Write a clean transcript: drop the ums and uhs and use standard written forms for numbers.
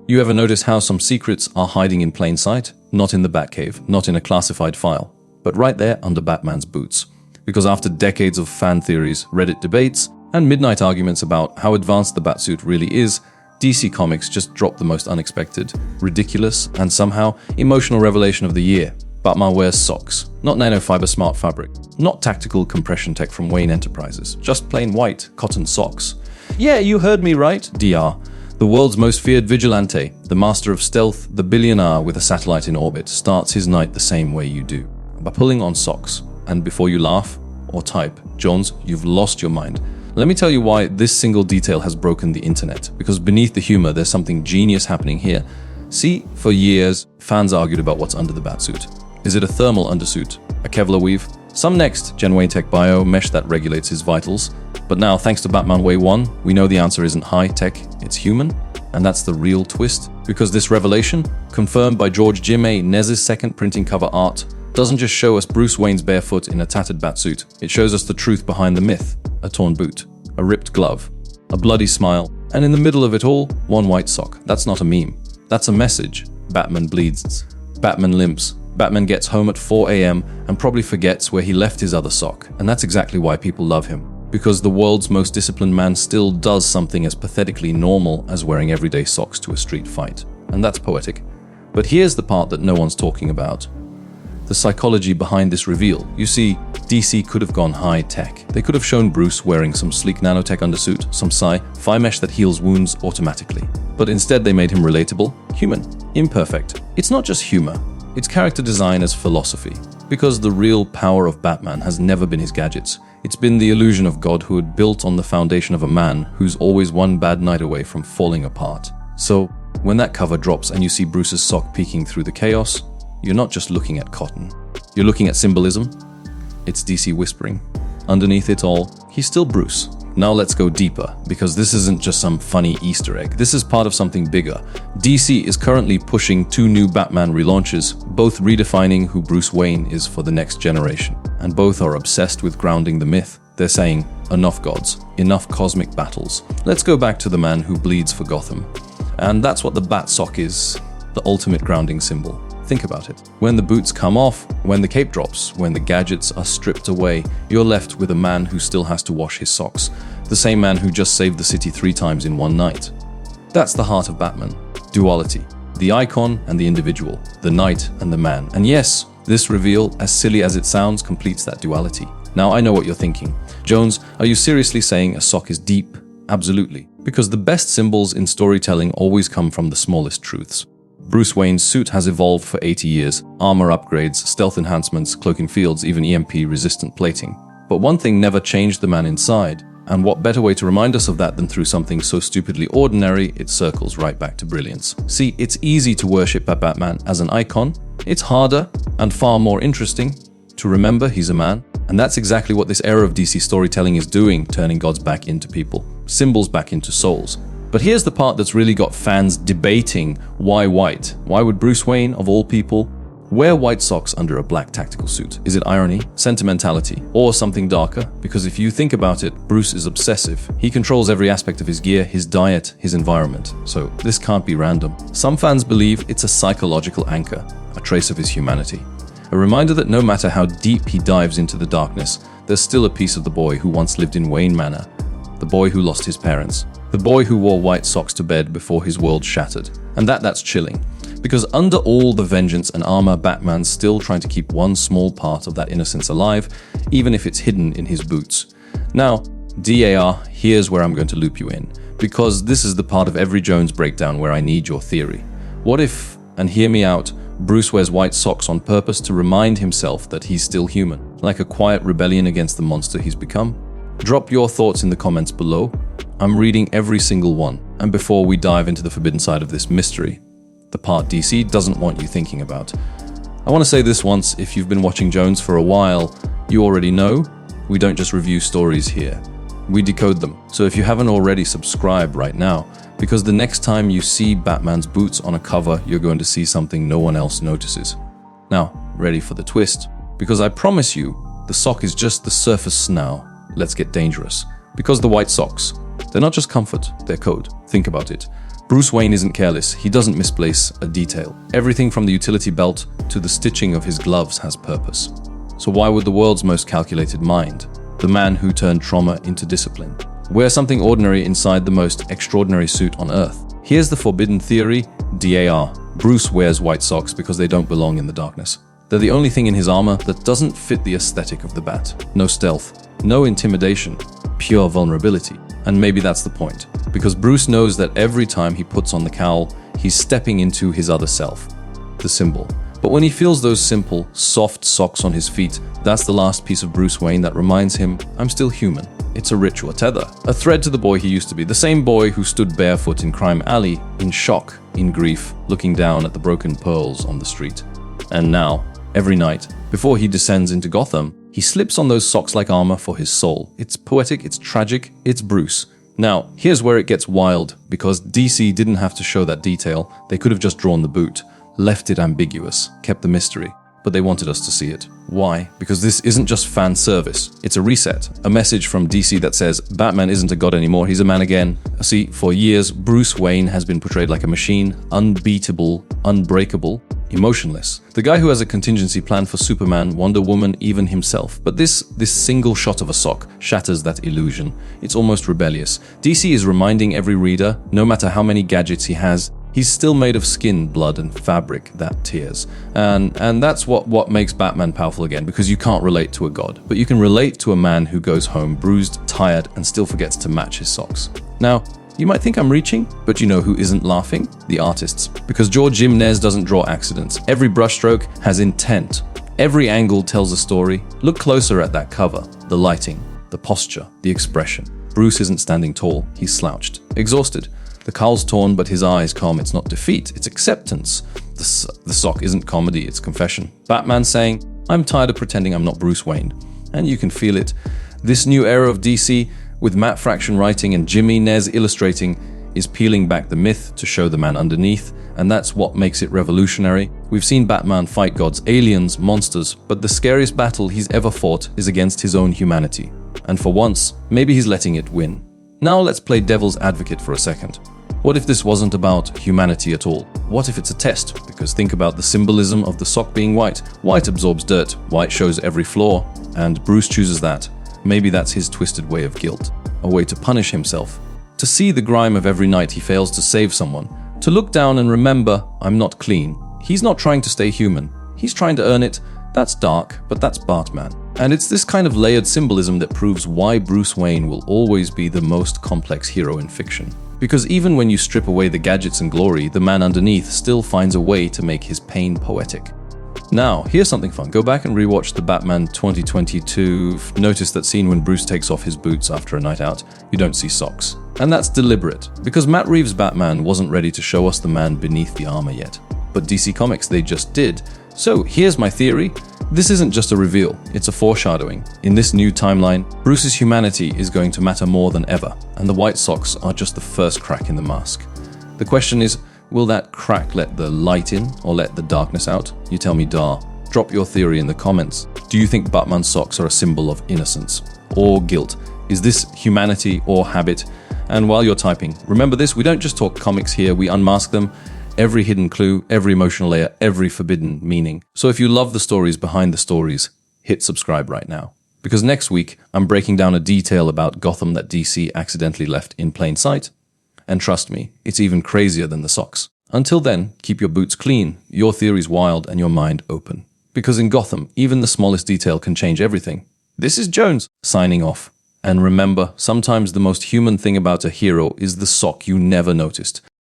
You ever notice how some secrets are hiding in plain sight? Not in the Batcave, not in a classified file, but right there under Batman's boots. Because after decades of fan theories, Reddit debates, and midnight arguments about how advanced the Batsuit really is, DC Comics just dropped the most unexpected, ridiculous, and somehow emotional revelation of the year. Batman wears socks. Not nanofiber smart fabric. Not tactical compression tech from Wayne Enterprises. Just plain white cotton socks. Yeah, you heard me right, DR. The world's most feared vigilante, the master of stealth, the billionaire with a satellite in orbit, starts his night the same way you do. By pulling on socks. And before you laugh or type, Jones, you've lost your mind. Let me tell you why this single detail has broken the internet. Because beneath the humor, there's something genius happening here. See, for years, fans argued about what's under the Batsuit. Is it a thermal undersuit? A Kevlar weave? Some next Gen Wayne Tech bio mesh that regulates his vitals? But now, thanks to Batman Way 1, we know the answer isn't high-tech, it's human. And that's the real twist. Because this revelation, confirmed by Jorge Jiménez's second printing cover art, doesn't just show us Bruce Wayne's barefoot in a tattered Batsuit. It shows us the truth behind the myth. A torn boot, a ripped glove, a bloody smile, and in the middle of it all, one white sock. That's not a meme. That's a message. Batman bleeds. Batman limps. Batman gets home at 4 a.m. and probably forgets where he left his other sock. And that's exactly why people love him. Because the world's most disciplined man still does something as pathetically normal as wearing everyday socks to a street fight. And that's poetic. But here's the part that no one's talking about. The psychology behind this reveal. You see, DC could have gone high-tech. They could have shown Bruce wearing some sleek nanotech undersuit, some sci-fi mesh that heals wounds automatically. But instead they made him relatable, human, imperfect. It's not just humor. It's character design as philosophy. Because the real power of Batman has never been his gadgets. It's been the illusion of godhood built on the foundation of a man who's always one bad night away from falling apart. So, when that cover drops and you see Bruce's sock peeking through the chaos, you're not just looking at cotton. You're looking at symbolism. It's DC whispering. Underneath it all, he's still Bruce. Now let's go deeper, because this isn't just some funny Easter egg. This is part of something bigger. DC is currently pushing 2 new Batman relaunches, both redefining who Bruce Wayne is for the next generation. And both are obsessed with grounding the myth. They're saying, enough gods, enough cosmic battles. Let's go back to the man who bleeds for Gotham. And that's what the Bat Sock is, the ultimate grounding symbol. Think about it. When the boots come off, when the cape drops, when the gadgets are stripped away, you're left with a man who still has to wash his socks. The same man who just saved the city 3 times in one night. That's the heart of Batman. Duality. The icon and the individual. The knight and the man. And yes, this reveal, as silly as it sounds, completes that duality. Now I know what you're thinking. Jones, are you seriously saying a sock is deep? Absolutely. Because the best symbols in storytelling always come from the smallest truths. Bruce Wayne's suit has evolved for 80 years. Armor upgrades, stealth enhancements, cloaking fields, even EMP-resistant plating. But one thing never changed the man inside. And what better way to remind us of that than through something so stupidly ordinary, it circles right back to brilliance. See, it's easy to worship Batman as an icon. It's harder, and far more interesting, to remember he's a man. And that's exactly what this era of DC storytelling is doing, turning gods back into people, symbols back into souls. But here's the part that's really got fans debating why white. Why would Bruce Wayne, of all people, wear white socks under a black tactical suit? Is it irony, sentimentality, or something darker? Because if you think about it, Bruce is obsessive. He controls every aspect of his gear, his diet, his environment. So this can't be random. Some fans believe it's a psychological anchor, a trace of his humanity. A reminder that no matter how deep he dives into the darkness, there's still a piece of the boy who once lived in Wayne Manor. The boy who lost his parents. The boy who wore white socks to bed before his world shattered. And that's chilling. Because under all the vengeance and armor, Batman's still trying to keep one small part of that innocence alive, even if it's hidden in his boots. Now, DAR, here's where I'm going to loop you in. Because this is the part of every Jones breakdown where I need your theory. What if, and hear me out, Bruce wears white socks on purpose to remind himself that he's still human, like a quiet rebellion against the monster he's become? Drop your thoughts in the comments below. I'm reading every single one. And before we dive into the forbidden side of this mystery, the part DC doesn't want you thinking about, I want to say this once: if you've been watching Jones for a while, you already know we don't just review stories here. We decode them. So if you haven't already, subscribe right now, because the next time you see Batman's boots on a cover, you're going to see something no one else notices. Now, ready for the twist? Because I promise you, the sock is just the surface now. Let's get dangerous. Because the white socks, they're not just comfort, they're code. Think about it. Bruce Wayne isn't careless. He doesn't misplace a detail. Everything from the utility belt to the stitching of his gloves has purpose. So why would the world's most calculated mind, the man who turned trauma into discipline, wear something ordinary inside the most extraordinary suit on Earth? Here's the forbidden theory, DAR. Bruce wears white socks because they don't belong in the darkness. They're the only thing in his armor that doesn't fit the aesthetic of the Bat. No stealth, no intimidation, pure vulnerability. And maybe that's the point, because Bruce knows that every time he puts on the cowl, he's stepping into his other self, the symbol. But when he feels those simple, soft socks on his feet, that's the last piece of Bruce Wayne that reminds him, I'm still human. It's a ritual, a tether, a thread to the boy he used to be, the same boy who stood barefoot in Crime Alley, in shock, in grief, looking down at the broken pearls on the street. And now, every night, before he descends into Gotham, he slips on those socks like armor for his soul. It's poetic, it's tragic, it's Bruce. Now, here's where it gets wild, because DC didn't have to show that detail. They could have just drawn the boot, left it ambiguous, kept the mystery, but they wanted us to see it. Why? Because this isn't just fan service. It's a reset, a message from DC that says, Batman isn't a god anymore, he's a man again. See, for years, Bruce Wayne has been portrayed like a machine, unbeatable, unbreakable, emotionless. The guy who has a contingency plan for Superman, Wonder Woman, even himself. But this single shot of a sock shatters that illusion. It's almost rebellious. DC is reminding every reader, no matter how many gadgets he has, he's still made of skin, blood, and fabric that tears. And that's what makes Batman powerful again, because you can't relate to a god, but you can relate to a man who goes home bruised, tired, and still forgets to match his socks. Now, you might think I'm reaching, but you know who isn't laughing? The artists. Because Jorge Jiménez doesn't draw accidents. Every brushstroke has intent. Every angle tells a story. Look closer at that cover. The lighting, the posture, the expression. Bruce isn't standing tall, he's slouched, exhausted. The cowl's torn, but his eyes calm. It's not defeat, it's acceptance. The sock isn't comedy, it's confession. Batman saying, I'm tired of pretending I'm not Bruce Wayne. And you can feel it. This new era of DC, with Matt Fraction writing and Jiménez illustrating, is peeling back the myth to show the man underneath, and that's what makes it revolutionary. We've seen Batman fight gods, aliens, monsters, but the scariest battle he's ever fought is against his own humanity. And for once, maybe he's letting it win. Now let's play devil's advocate for a second. What if this wasn't about humanity at all? What if it's a test? Because think about the symbolism of the sock being white. White absorbs dirt, white shows every flaw, and Bruce chooses that. Maybe that's his twisted way of guilt, a way to punish himself. To see the grime of every night he fails to save someone. To look down and remember, I'm not clean. He's not trying to stay human. He's trying to earn it. That's dark, but that's Batman. And it's this kind of layered symbolism that proves why Bruce Wayne will always be the most complex hero in fiction. Because even when you strip away the gadgets and glory, the man underneath still finds a way to make his pain poetic. Now, here's something fun. Go back and rewatch the Batman 2022. Notice that scene when Bruce takes off his boots after a night out. You don't see socks. And that's deliberate, because Matt Reeves' Batman wasn't ready to show us the man beneath the armor yet. But DC Comics, they just did. So here's my theory. This isn't just a reveal, it's a foreshadowing. In this new timeline, Bruce's humanity is going to matter more than ever, and the white socks are just the first crack in the mask. The question is, will that crack let the light in or let the darkness out? You tell me, Drop your theory in the comments. Do you think Batman's socks are a symbol of innocence or guilt? Is this humanity or habit? And while you're typing, remember this, we don't just talk comics here, we unmask them. Every hidden clue, every emotional layer, every forbidden meaning. So if you love the stories behind the stories, hit subscribe right now. Because next week, I'm breaking down a detail about Gotham that DC accidentally left in plain sight. And trust me, it's even crazier than the socks. Until then, keep your boots clean, your theories wild, and your mind open. Because in Gotham, even the smallest detail can change everything. This is Jones, signing off. And remember, sometimes the most human thing about a hero is the sock you never noticed.